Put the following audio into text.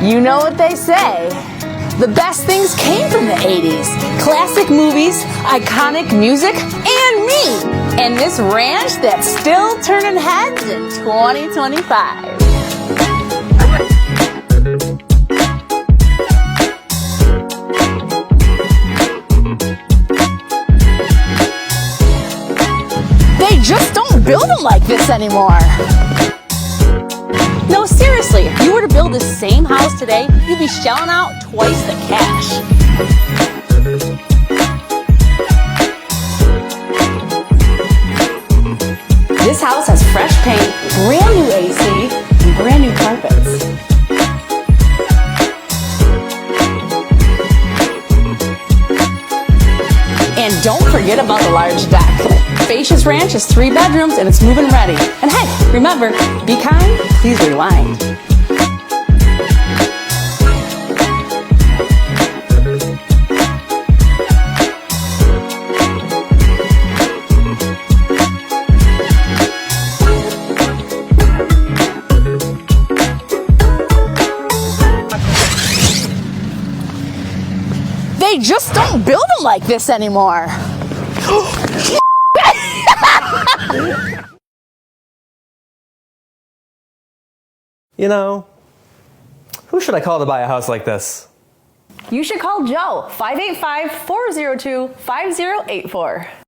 You know what they say. The best things came from the 80s. Classic movies, iconic music, and me. And this ranch that's still turning heads in 2025. They just don't build them like this anymore. No, seriously, if you were to build the same house today, you'd be shelling out twice the cash. This house has fresh paint, brand new AC, and brand new carpets. And don't forget about the large deck. Spacious Ranch is 3 bedrooms and it's move-in ready. And hey, remember, be kind, please rewind. They just don't build them like this anymore. You know, who should I call to buy a house like this? You should call Joe, 585-402-5084.